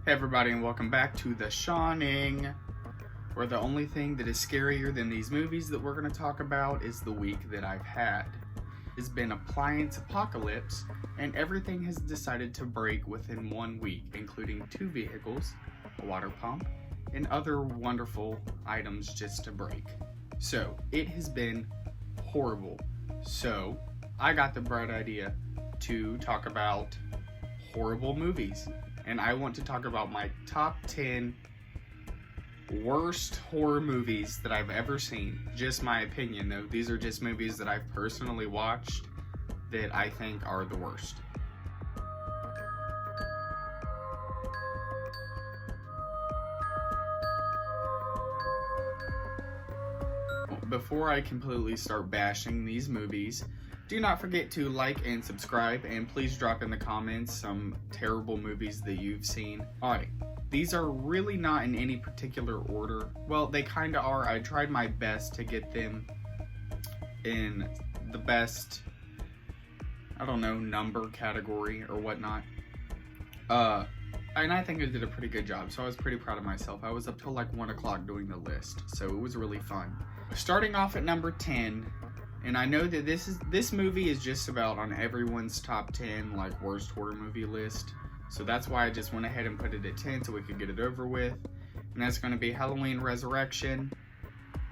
Hey everybody, and welcome back to The Shining, where the only thing that is scarier than these movies that we're going to talk about is the week that I've had. It's been appliance apocalypse, and everything has decided to break within 1 week, including 2 vehicles, a water pump, and other wonderful items just to break. So, it has been horrible. So, I got the bright idea to talk about horrible movies. And I want to talk about my top 10 worst horror movies that I've ever seen. Just my opinion, though. These are just movies that I've personally watched that I think are the worst. Before I completely start bashing these movies, do not forget to like and subscribe, and please drop in the comments some terrible movies that you've seen. Alright, these are really not in any particular order. Well, they kinda are. I tried my best to get them in the best, I don't know, number category or whatnot. And I think I did a pretty good job, so I was pretty proud of myself. I was up till like 1 o'clock doing the list, so it was really fun. Starting off at number 10, and I know that this movie is just about on everyone's top 10 like worst horror movie list. So that's why I just went ahead and put it at 10 so we could get it over with. And that's going to be Halloween Resurrection.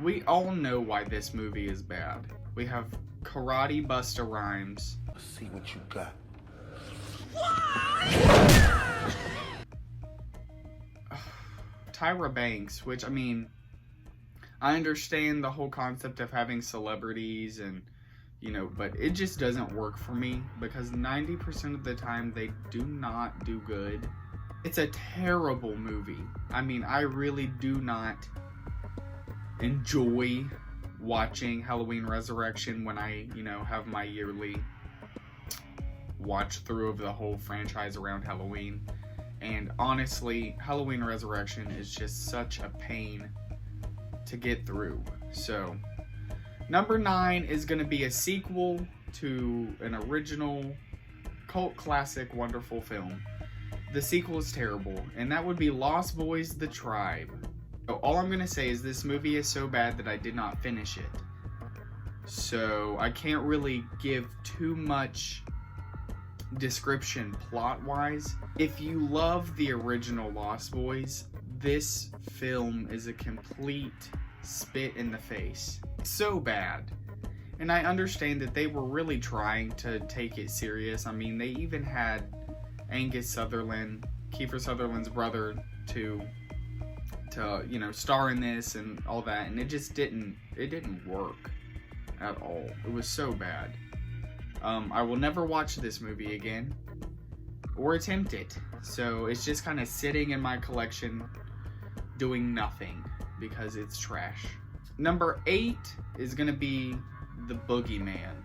We all know why this movie is bad. We have Karate Busta Rhymes. Let's see what you got. Tyra Banks, which, I mean, I understand the whole concept of having celebrities and, you know, but it just doesn't work for me because 90% of the time they do not do good. It's a terrible movie. I mean, I really do not enjoy watching Halloween Resurrection when I, you know, have my yearly watch through of the whole franchise around Halloween. And honestly, Halloween Resurrection is just such a pain to get through. So, number 9 is going to be a sequel to an original cult classic wonderful film. The sequel is terrible, and that would be Lost Boys: The Tribe. So all I'm going to say is this movie is so bad that I did not finish it. So I can't really give too much description plot-wise. If you love the original Lost Boys, this film is a complete spit in the face. So bad. And I understand that they were really trying to take it serious. I mean, they even had Angus Sutherland, Kiefer Sutherland's brother, to you know, star in this and all that, and it just didn't work at all. It was so bad. I will never watch this movie again or attempt it. So it's just kind of sitting in my collection doing nothing because it's trash. Number 8 is going to be The Boogie Man.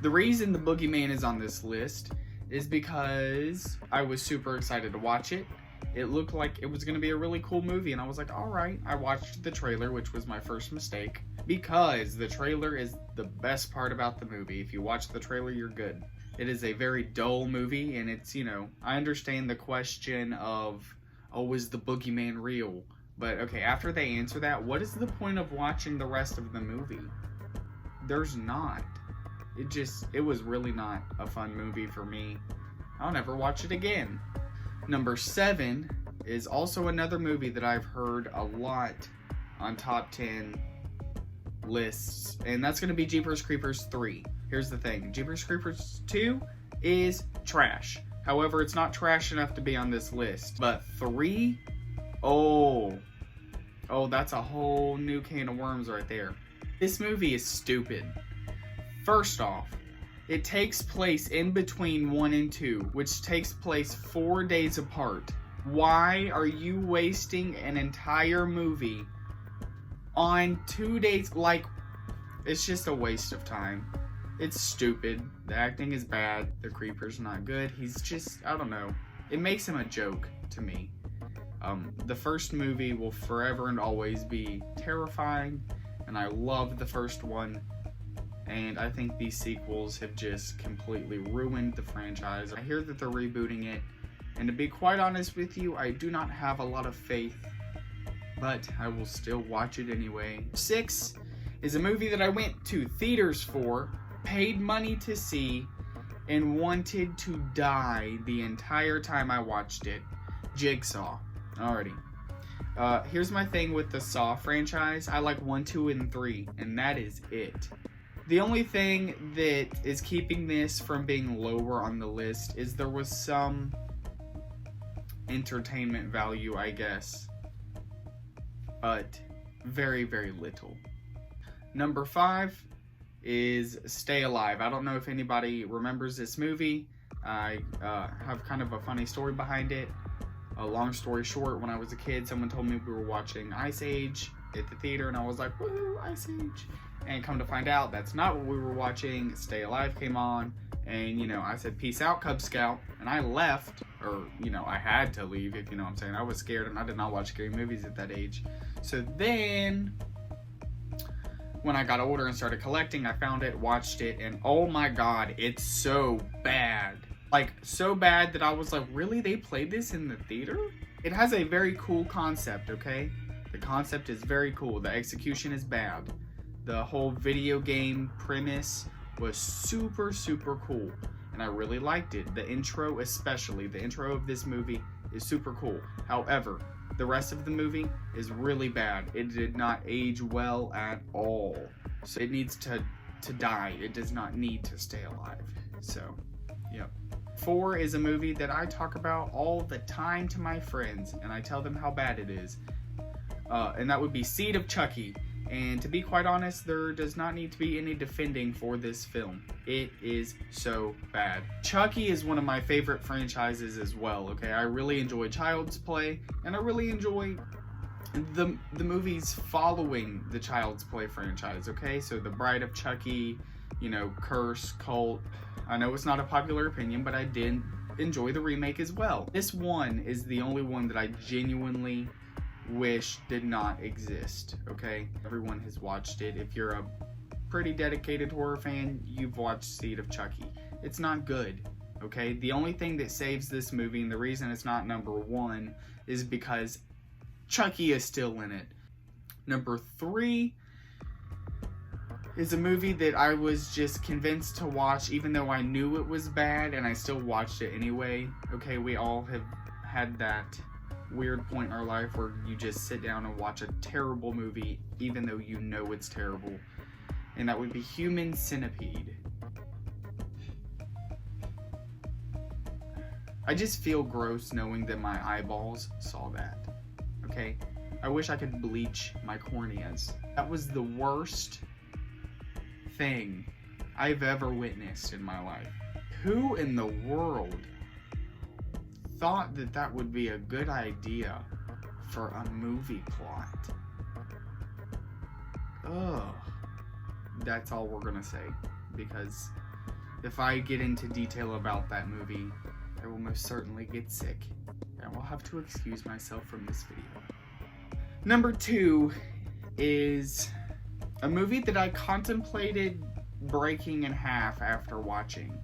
The reason The Boogie Man is on this list is because I was super excited to watch it. It looked like it was going to be a really cool movie, and I was like, alright. I watched the trailer, which was my first mistake, because the trailer is the best part about the movie. If you watch the trailer, you're good. It is a very dull movie, and it's, you know, I understand the question of, oh, is the boogeyman real? But, okay, after they answer that, what is the point of watching the rest of the movie? There's not. It was really not a fun movie for me. I'll never watch it again. Number 7 is also another movie that I've heard a lot on top 10 lists, and that's going to be Jeepers Creepers 3. Here's the thing, Jeepers Creepers 2 is trash. However, it's not trash enough to be on this list. But 3, oh, that's a whole new can of worms right there. This movie is stupid. First off, it takes place in between 1 and 2, which takes place 4 days apart. Why are you wasting an entire movie on 2 days? Like, it's just a waste of time. It's stupid. The acting is bad. The creeper's not good. He's just, I don't know. It makes him a joke to me. The first movie will forever and always be terrifying, and I love the first one. And I think these sequels have just completely ruined the franchise. I hear that they're rebooting it, And to be quite honest with you, I do not have a lot of faith, but I will still watch it anyway. 6 is a movie that I went to theaters for, paid money to see, and wanted to die the entire time I watched it. Jigsaw. Alrighty. Here's my thing with the Saw franchise. I like 1, 2, and 3, and that is it. The only thing that is keeping this from being lower on the list is there was some entertainment value, I guess, but very, very little. Number 5 is Stay Alive. I don't know if anybody remembers this movie. I have kind of a funny story behind it. A long story short, when I was a kid, someone told me we were watching Ice Age at the theater, and I was like, woo, Ice Age. And come to find out, that's not what we were watching. Stay Alive came on, and, you know, I said, peace out, Cub Scout, and I left, or, you know, I had to leave, if you know what I'm saying. I was scared, and I did not watch scary movies at that age. So then, when I got older and started collecting, I found it, watched it, and oh my god, it's so bad. Like, so bad that I was like, really? They played this in the theater? It has a very cool concept, okay? The concept is very cool. The execution is bad. The whole video game premise was super, super cool. And I really liked it. The intro especially. The intro of this movie is super cool. However, the rest of the movie is really bad. It did not age well at all. So it needs to die. It does not need to stay alive. So, yep. 4 is a movie that I talk about all the time to my friends, and I tell them how bad it is. And that would be Seed of Chucky. And to be quite honest, there does not need to be any defending for this film. It is so bad. Chucky is one of my favorite franchises as well, okay? I really enjoy Child's Play, and I really enjoy the movies following the Child's Play franchise, okay? So The Bride of Chucky, you know, Curse, Cult. I know it's not a popular opinion, but I did enjoy the remake as well. This one is the only one that I genuinely wish did not exist, okay? Everyone has watched it. If you're a pretty dedicated horror fan, you've watched Seed of Chucky. It's not good, okay? The only thing that saves this movie, and the reason it's not number 1, is because Chucky is still in it. Number 3 is a movie that I was just convinced to watch, even though I knew it was bad, and I still watched it anyway. Okay, we all have had that weird point in our life where you just sit down and watch a terrible movie, even though you know it's terrible. And that would be Human Centipede. I just feel gross knowing that my eyeballs saw that. Okay? I wish I could bleach my corneas. That was the worst thing I've ever witnessed in my life. Who in the world thought that that would be a good idea for a movie plot? Ugh. That's all we're gonna say, because if I get into detail about that movie, I will most certainly get sick, and I will have to excuse myself from this video. Number 2 is a movie that I contemplated breaking in half after watching.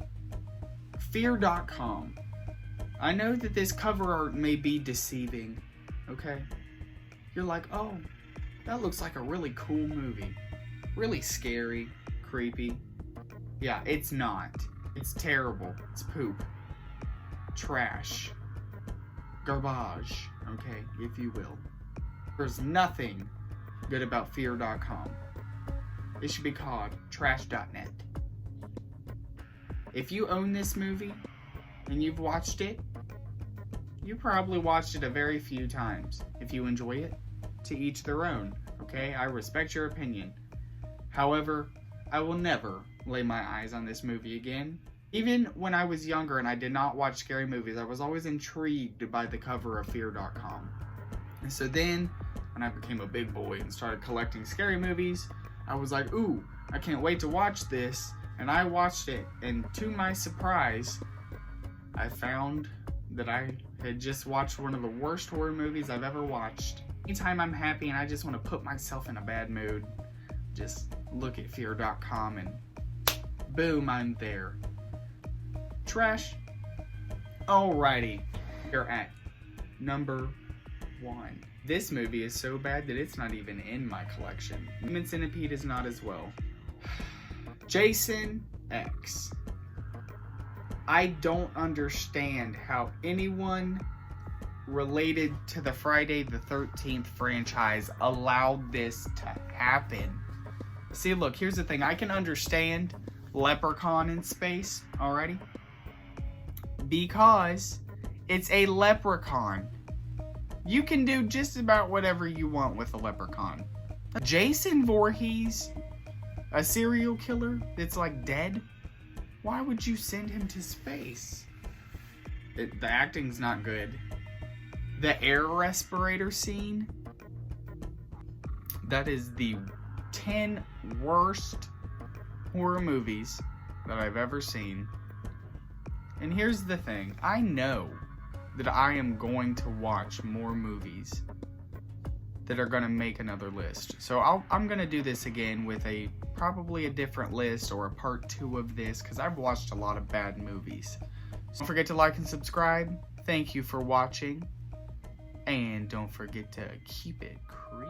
Fear.com. I know that this cover art may be deceiving, okay? You're like, oh, that looks like a really cool movie. Really scary, creepy. Yeah, it's not. It's terrible. It's poop. Trash. Garbage, okay, if you will. There's nothing good about Fear.com. It should be called Trash.net. If you own this movie and you've watched it, you probably watched it a very few times. If you enjoy it, to each their own, okay? I respect your opinion. However, I will never lay my eyes on this movie again. Even when I was younger and I did not watch scary movies, I was always intrigued by the cover of Fear.com. And so then, when I became a big boy and started collecting scary movies, I was like, ooh, I can't wait to watch this. And I watched it, and to my surprise, I found that I had just watched one of the worst horror movies I've ever watched. Anytime I'm happy and I just want to put myself in a bad mood, just look at Fear.com and boom, I'm there. Trash. Alrighty. We're at number 1. This movie is so bad that it's not even in my collection. Human Centipede is not as well. Jason X. I don't understand how anyone related to the Friday the 13th franchise allowed this to happen. See, look, here's the thing. I can understand Leprechaun in space already, because it's a leprechaun. You can do just about whatever you want with a leprechaun. Jason Voorhees, a serial killer that's like dead, why would you send him to space? The acting's not good. The air respirator scene, that is the 10 worst horror movies that I've ever seen. And here's the thing, I know that I am going to watch more movies that are going to make another list. So I'm going to do this again with probably a different list or a part 2 of this, because I've watched a lot of bad movies. So don't forget to like and subscribe. Thank you for watching. And don't forget to keep it creepy.